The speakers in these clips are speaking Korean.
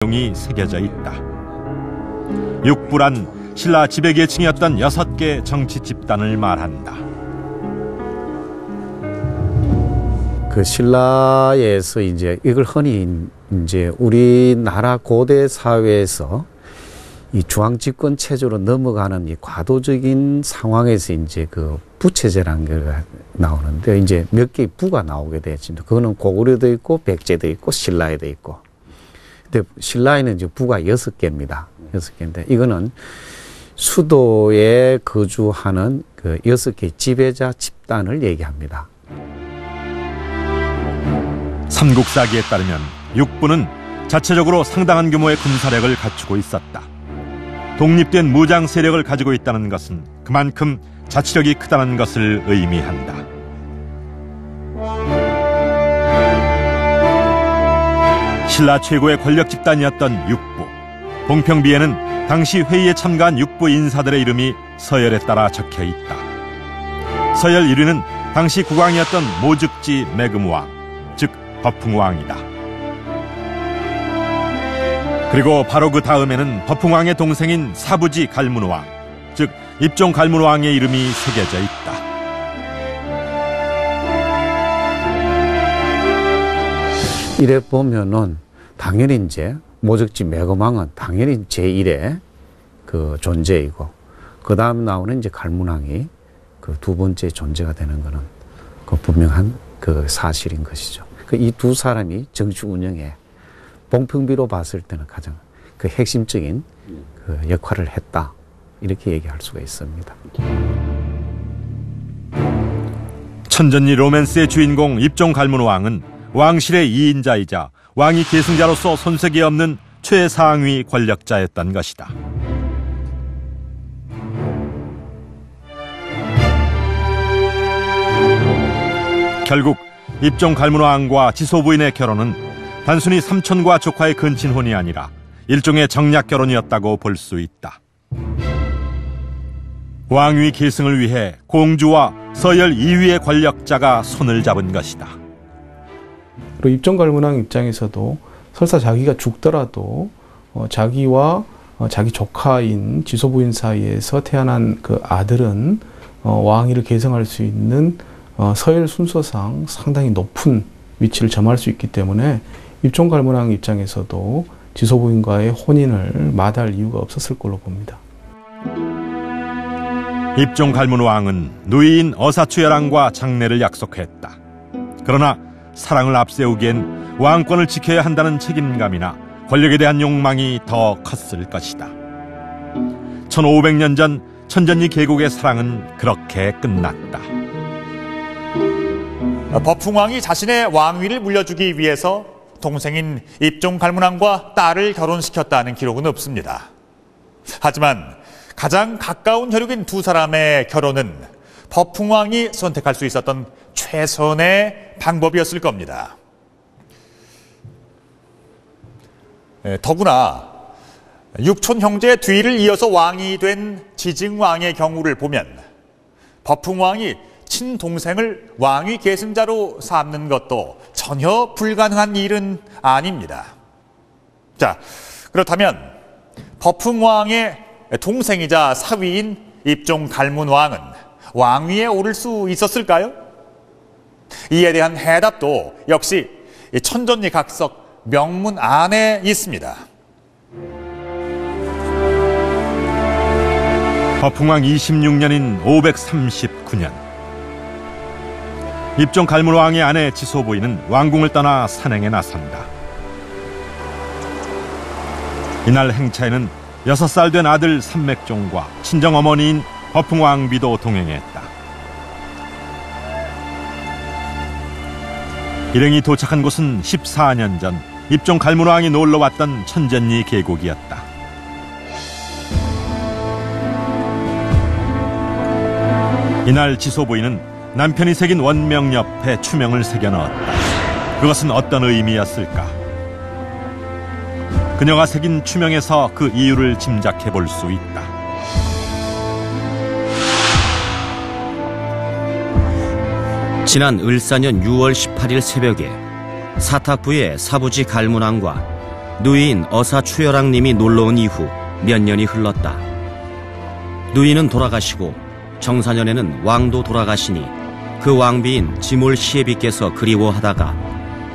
내용이 새겨져 있다. 육부란 신라 지배계층이었던 6개 정치 집단을 말한다. 그 신라에서 이걸 흔히 우리나라 고대 사회에서 이 중앙 집권 체제로 넘어가는 이 과도적인 상황에서 그 부체제라는 게 나오는데 몇 개의 부가 나오게 되었습니다. 그거는 고구려도 있고 백제도 있고 신라에도 있고. 근데 신라에는 부가 6개입니다. 6개인데 이거는 수도에 거주하는 그 6개 지배자 집단을 얘기합니다. 삼국사기에 따르면 육부는 자체적으로 상당한 규모의 군사력을 갖추고 있었다. 독립된 무장 세력을 가지고 있다는 것은 그만큼 자치력이 크다는 것을 의미한다. 신라 최고의 권력 집단이었던 육부. 봉평비에는 당시 회의에 참가한 육부 인사들의 이름이 서열에 따라 적혀 있다. 서열 1위는 당시 국왕이었던 모즉지 매금왕, 즉 버풍왕이다. 그리고 바로 그 다음에는 버풍왕의 동생인 사부지 갈문왕, 즉 입종 갈문왕의 이름이 새겨져 있다. 이래 보면은 당연히 모즉지 매금왕은 당연히 제1의 그 존재이고, 그 다음 나오는 갈문왕이 그 두 번째 존재가 되는 거는 그 분명한 그 사실인 것이죠. 이 두 사람이 정치 운영에 봉평비로 봤을 때는 가장 그 핵심적인 그 역할을 했다, 이렇게 얘기할 수가 있습니다. 천전리 로맨스의 주인공 입종 갈문왕은 왕실의 2인자이자 왕위 계승자로서 손색이 없는 최상위 권력자였던 것이다. 결국 입종 갈문왕과 지소부인의 결혼은 단순히 삼촌과 조카의 근친혼이 아니라 일종의 정략 결혼이었다고 볼 수 있다. 왕위 계승을 위해 공주와 서열 2위의 권력자가 손을 잡은 것이다. 그리고 입종 갈문왕 입장에서도 설사 자기가 죽더라도 자기와 자기 조카인 지소부인 사이에서 태어난 그 아들은 왕위를 계승할 수 있는 서열 순서상 상당히 높은 위치를 점할 수 있기 때문에 입종 갈문왕 입장에서도 지소부인과의 혼인을 마다할 이유가 없었을 걸로 봅니다. 입종 갈문왕은 누이인 어사추열왕과 장례를 약속했다. 그러나 사랑을 앞세우기엔 왕권을 지켜야 한다는 책임감이나 권력에 대한 욕망이 더 컸을 것이다. 1500년 전 천전리 계곡의 사랑은 그렇게 끝났다. 버풍왕이 자신의 왕위를 물려주기 위해서 동생인 입종 갈문왕과 딸을 결혼시켰다는 기록은 없습니다. 하지만 가장 가까운 혈육인 두 사람의 결혼은 버풍왕이 선택할 수 있었던 최선의 방법이었을 겁니다. 더구나 육촌 형제의 뒤를 이어서 왕이 된 지증왕의 경우를 보면 버풍왕이 친동생을 왕위 계승자로 삼는 것도 전혀 불가능한 일은 아닙니다. 자, 그렇다면 버풍왕의 동생이자 사위인 입종 갈문왕은 왕위에 오를 수 있었을까요? 이에 대한 해답도 역시 천전리 각석 명문 안에 있습니다. 버풍왕 26년인 539년 입종 갈문왕의 아내 지소부인은 왕궁을 떠나 산행에 나선다. 이날 행차에는 6살 된 아들 삼맥종과 친정어머니인 버풍왕비도 동행했다. 일행이 도착한 곳은 14년 전 입종 갈문왕이 놀러왔던 천전리 계곡이었다. 이날 지소부인은 남편이 새긴 원명 옆에 추명을 새겨 넣었다. 그것은 어떤 의미였을까? 그녀가 새긴 추명에서 그 이유를 짐작해 볼 수 있다. 지난 을사년 6월 18일 새벽에 사탁부의 사부지 갈문왕과 누이인 어사추열왕님이 놀러온 이후 몇 년이 흘렀다. 누이는 돌아가시고 정사년에는 왕도 돌아가시니 그 왕비인 지몰 시애비께서 그리워하다가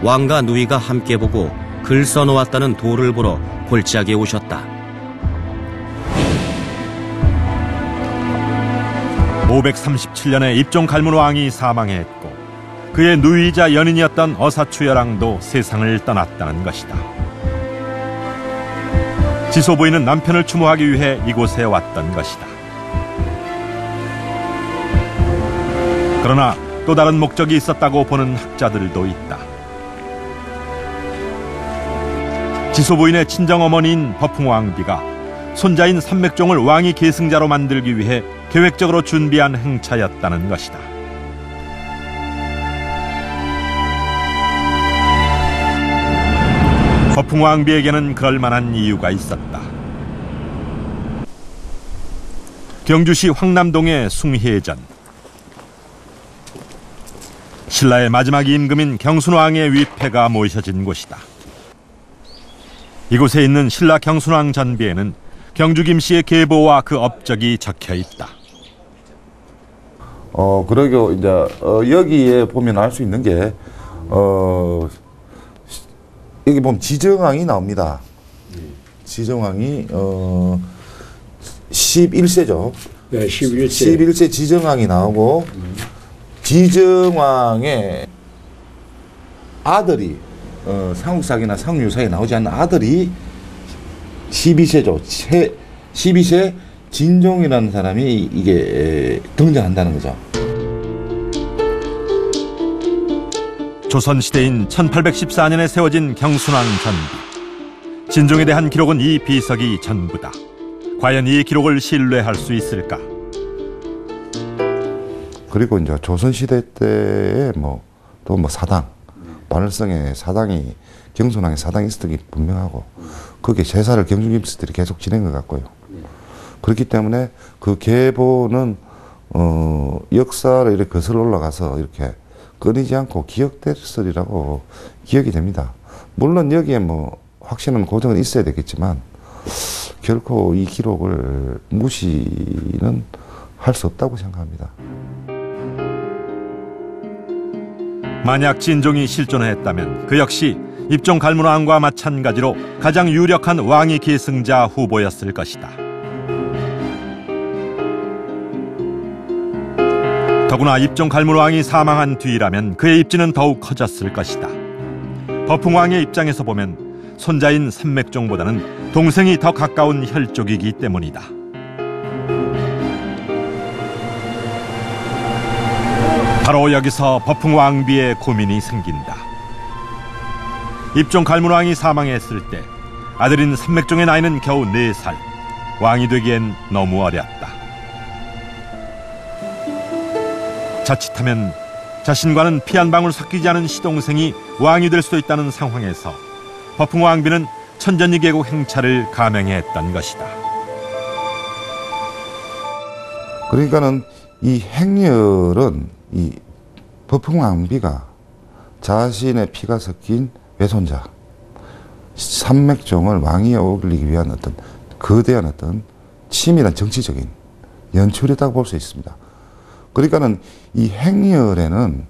왕과 누이가 함께 보고 글 써놓았다는 돌을 보러 골짜기에 오셨다. 537년에 입종 갈문왕이 사망했고 그의 누이이자 연인이었던 어사추열왕도 세상을 떠났다는 것이다. 지소부인은 남편을 추모하기 위해 이곳에 왔던 것이다. 그러나 또 다른 목적이 있었다고 보는 학자들도 있다. 지소부인의 친정어머니인 버풍왕비가 손자인 삼맥종을 왕위 계승자로 만들기 위해 계획적으로 준비한 행차였다는 것이다. 버풍왕비에게는 그럴 만한 이유가 있었다. 경주시 황남동의 숭혜전. 신라의 마지막 임금인 경순왕의 위패가 모셔진 곳이다. 이곳에 있는 신라 경순왕 전비에는 경주 김씨의 계보와 그 업적이 적혀 있다. 그러고 이제 여기에 보면 알 수 있는 게 여기 보면 지정왕이 나옵니다. 지정왕이 11세죠. 네, 11세. 11세 지정왕이 나오고 지정왕의 아들이 상욱삭이나 상유사에 나오지 않는 아들이 12세죠. 12세 진종이라는 사람이 이게 등장한다는 거죠. 조선시대인 1814년에 세워진 경순왕 전비. 진종에 대한 기록은 이 비석이 전부다. 과연 이 기록을 신뢰할 수 있을까? 그리고 이제 조선시대 때에 또 사당, 반월성의 사당이, 경순왕의 사당이 있었던 게 분명하고, 그게 제사를 경주김씨들이 계속 진행한 것 같고요. 그렇기 때문에 그 계보는 역사를 이렇게 거슬러 올라가서 이렇게 끊이지 않고 기억됐으리라고 기억이 됩니다. 물론 여기에 확실한 고정은 있어야 되겠지만 결코 이 기록을 무시는 할 수 없다고 생각합니다. 만약 진종이 실존했다면 그 역시 입종 갈문왕과 마찬가지로 가장 유력한 왕위 계승자 후보였을 것이다. 더구나 입종 갈문왕이 사망한 뒤라면 그의 입지는 더욱 커졌을 것이다. 버풍왕의 입장에서 보면 손자인 삼맥종보다는 동생이 더 가까운 혈족이기 때문이다. 바로 여기서 버풍왕비의 고민이 생긴다. 입종 갈문왕이 사망했을 때 아들인 삼맥종의 나이는 겨우 4살. 왕이 되기엔 너무 어렸다. 자칫하면 자신과는 피 한 방울 섞이지 않은 시동생이 왕이 될 수도 있다는 상황에서 버풍왕비는 천전이 계곡 행차를 감행했던 것이다. 그러니까는 이 행렬은 이 버풍왕비가 자신의 피가 섞인 외손자 삼맥종을 왕위에 올리기 위한 어떤 거대한 어떤 치밀한 정치적인 연출이라고 볼 수 있습니다. 그러니까는 이 행렬에는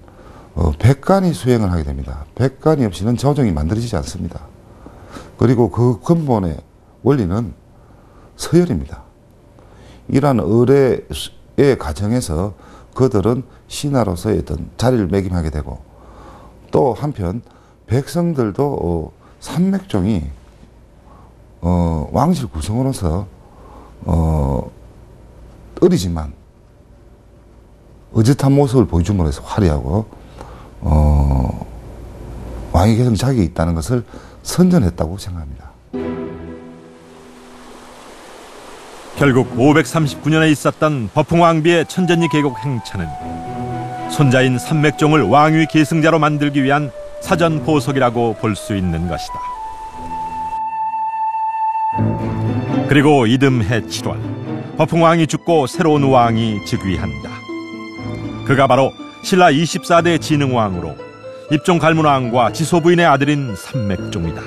백관이 수행을 하게 됩니다. 백관이 없이는 조정이 만들어지지 않습니다. 그리고 그 근본의 원리는 서열입니다. 이러한 의례의 과정에서 그들은 신하로서의 어떤 자리를 매김하게 되고, 또 한편 백성들도 삼맥종이 왕실 구성으로서 어리지만 어젓한 모습을 보여줌으로 해서 화려하고 왕위 계승 자격이 있다는 것을 선전했다고 생각합니다. 결국 539년에 있었던 버풍왕비의 천전리 계곡 행차는 손자인 삼맥종을 왕위 계승자로 만들기 위한 사전 보석이라고 볼 수 있는 것이다. 그리고 이듬해 7월 버풍왕이 죽고 새로운 왕이 즉위한다. 그가 바로 신라 24대 진흥왕으로 입종 갈문왕과 지소부인의 아들인 삼맥종이다.